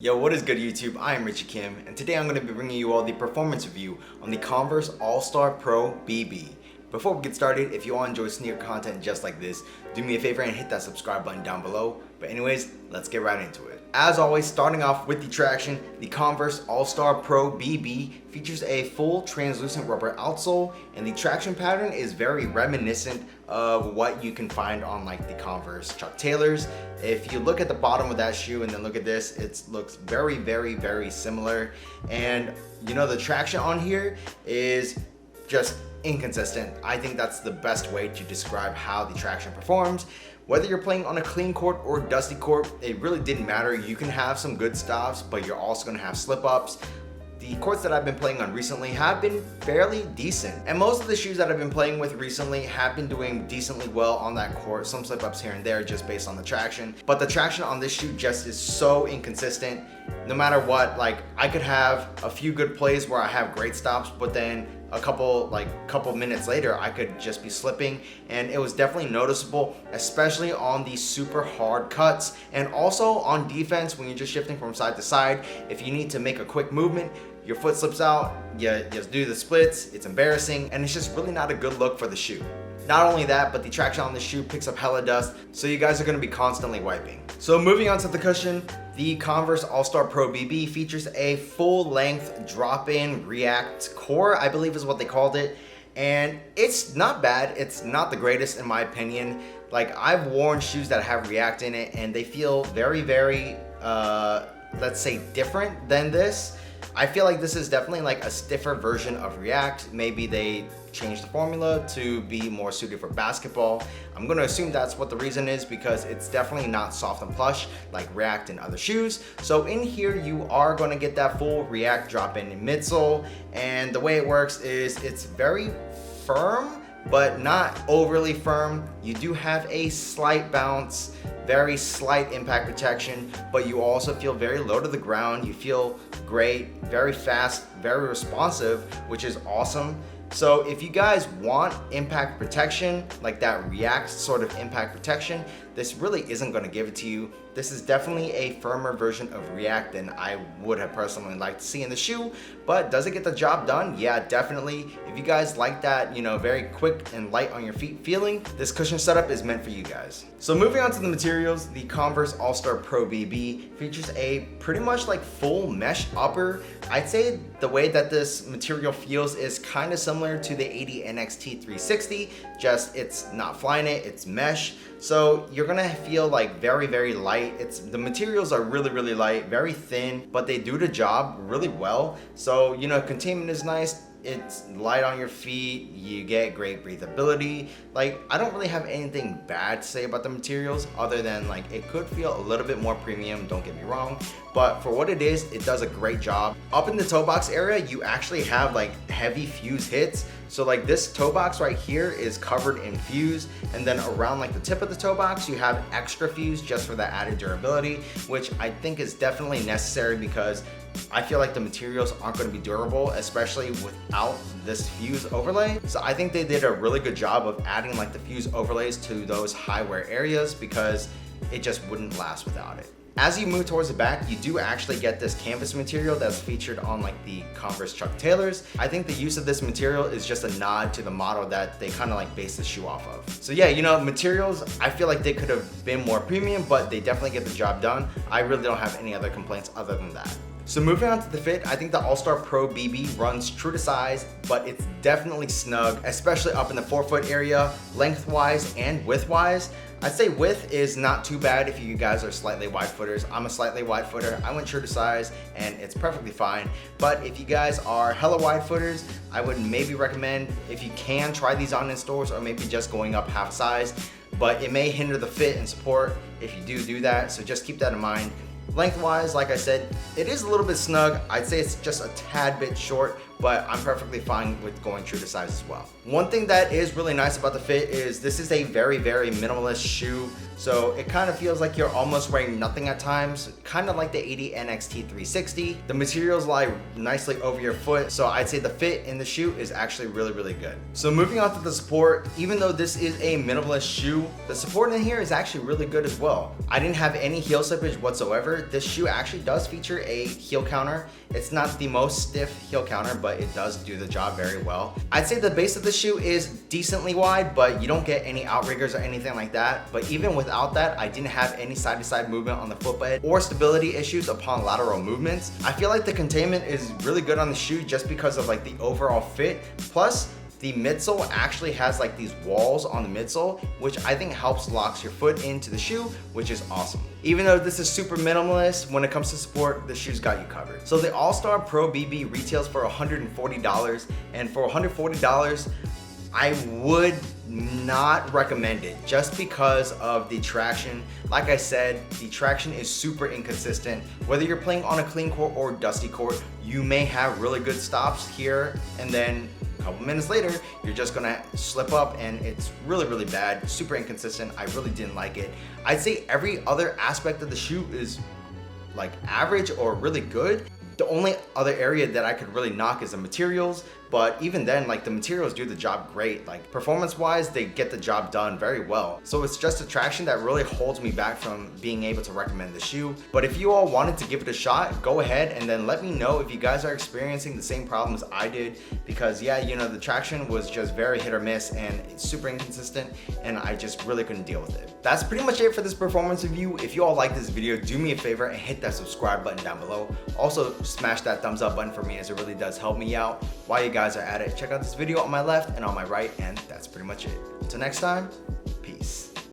Yo, what is good YouTube? I am Richie Kim, and today I'm going to be bringing you all the performance review on the Converse All-Star Pro BB. Before we get started, if you all enjoy sneaker content just like this, do me a favor and hit that subscribe button down below. But anyways, let's get right into it. As always, starting off with the traction, the Converse All-Star Pro BB features a full translucent rubber outsole, and the traction pattern is very reminiscent of what you can find on like the Converse Chuck Taylors. If you look at the bottom of that shoe and then look at this, it looks very similar. And you know, the traction on here is just inconsistent. I think that's the best way to describe how the traction performs. Whether you're playing on a clean court or dusty court, it really didn't matter. You can have some good stops, but you're also gonna have slip-ups. The courts that I've been playing on recently have been fairly decent. And most of the shoes that I've been playing with recently have been doing decently well on that court. Some slip-ups here and there just based on the traction. But the traction on this shoe just is so inconsistent. No matter what, like I could have a few good plays where I have great stops, but then a couple minutes later I could just be slipping, and it was definitely noticeable, especially on the super hard cuts and also on defense when you're just shifting from side to side. If you need to make a quick movement, your foot slips out, you just do the splits, it's embarrassing, and it's just really not a good look for the shoe. Not only that, but the traction on the shoe picks up hella dust, so you guys are going to be constantly wiping. So moving on to the cushion, the Converse All-Star Pro BB features a full-length drop-in React core, I believe is what they called it. And it's not bad, it's not the greatest in my opinion. Like, I've worn shoes that have React in it and they feel very, let's say different than this. I feel like this is definitely like a stiffer version of React. Maybe they changed the formula to be more suited for basketball. I'm gonna assume that's what the reason is, because it's definitely not soft and plush like React and other shoes. So in here you are gonna get that full React drop-in midsole, and the way it works is it's very firm but not overly firm. You do have a slight bounce, very slight impact protection, but you also feel very low to the ground. You feel great, very fast, very responsive, which is awesome. So if you guys want impact protection, like that React sort of impact protection, this really isn't going to give it to you. This is definitely a firmer version of React than I would have personally liked to see in the shoe, but does it get the job done? Yeah, definitely. If you guys like that, you know, very quick and light on your feet feeling, this cushion setup is meant for you guys. So moving on to the materials, the Converse All-Star Pro BB features a pretty much like full mesh upper. I'd say the way that this material feels is kind of similar to the 80 NXT 360, just it's not Flyknit, it's mesh. So you're gonna feel like very light. The materials are really light, very thin, but they do the job really well. So, you know, containment is nice. It's light on your feet, you get great breathability. Like, I don't really have anything bad to say about the materials other than like it could feel a little bit more premium, don't get me wrong, but for what it is, it does a great job. Up in the toe box area, you actually have like heavy fuse hits. So like this toe box right here is covered in fuse, and then around like the tip of the toe box, you have extra fuse just for that added durability, which I think is definitely necessary because I feel like the materials aren't going to be durable, especially without this fuse overlay. So I think they did a really good job of adding like the fuse overlays to those high wear areas because it just wouldn't last without it. As you move towards the back, you do actually get this canvas material that's featured on like the Converse Chuck Taylors. I think the use of this material is just a nod to the model that they kind of like base the shoe off of. So yeah, you know, materials, I feel like they could have been more premium, but they definitely get the job done. I really don't have any other complaints other than that. So moving on to the fit, I think the All-Star Pro BB runs true to size, but it's definitely snug, especially up in the forefoot area, lengthwise and widthwise. I'd say width is not too bad if you guys are slightly wide footers. I'm a slightly wide footer. I went true to size and it's perfectly fine. But if you guys are hella wide footers, I would maybe recommend, if you can, try these on in stores or maybe just going up half size. But it may hinder the fit and support if you do that, so just keep that in mind. Lengthwise, like I said, it is a little bit snug. I'd say it's just a tad bit short, but I'm perfectly fine with going true to size as well. One thing that is really nice about the fit is this is a very minimalist shoe, so it kind of feels like you're almost wearing nothing at times, kind of like the 80 NXT 360. The materials lie nicely over your foot, so I'd say the fit in the shoe is actually really good. So moving on to the support, even though this is a minimalist shoe, the support in here is actually really good as well. I didn't have any heel slippage whatsoever. This shoe actually does feature a heel counter. It's not the most stiff heel counter, but it does do the job very well. I'd say the base of the shoe is decently wide, but you don't get any outriggers or anything like that. But even without that, I didn't have any side-to-side movement on the footbed or stability issues upon lateral movements. I feel like the containment is really good on the shoe just because of like the overall fit. Plus, the midsole actually has like these walls on the midsole, which I think helps locks your foot into the shoe, which is awesome. Even though this is super minimalist, when it comes to support, the shoe's got you covered. So the All-Star Pro BB retails for $140, and for $140, I would not recommend it just because of the traction. Like I said, the traction is super inconsistent. Whether you're playing on a clean court or dusty court, you may have really good stops here, and then a couple minutes later, you're just gonna slip up and it's really bad, super inconsistent. I really didn't like it. I'd say every other aspect of the shoe is like average or really good. The only other area that I could really knock is the materials, but even then, like the materials do the job great. Like performance-wise, they get the job done very well. So it's just the traction that really holds me back from being able to recommend the shoe. But if you all wanted to give it a shot, go ahead and then let me know if you guys are experiencing the same problems I did, because yeah, you know, the traction was just very hit or miss and it's super inconsistent, and I just really couldn't deal with it. That's pretty much it for this performance review. If you all like this video, do me a favor and hit that subscribe button down below. Also, smash that thumbs up button for me, as it really does help me out. While you guys are at it, check out this video on my left and on my right, and that's pretty much it. Until next time,